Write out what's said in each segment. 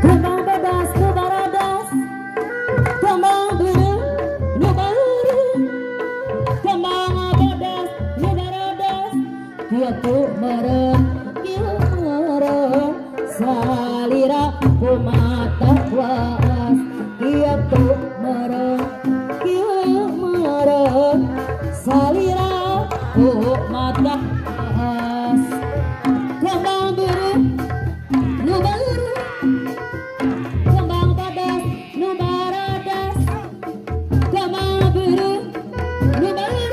Kembang pedas nu baradas, kembang biru nu baru, kembang pedas nu baradas, kieu meureun salira kumata puas, kieu meureun salira kumata puas. Kembang biru nu baru, kembang pedas nu baradas, kembang biru nu baru,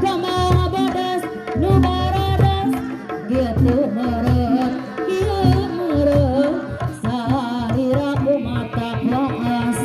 kembang pedas nu baradas, kieu meureun salira kumata puas.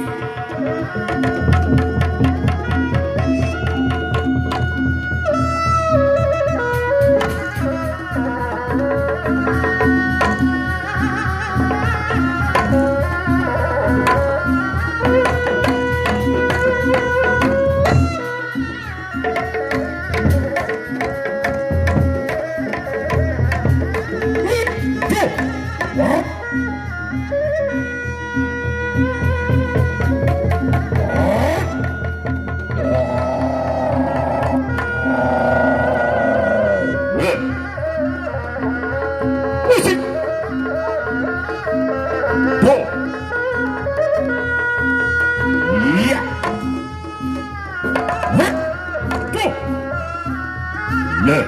Le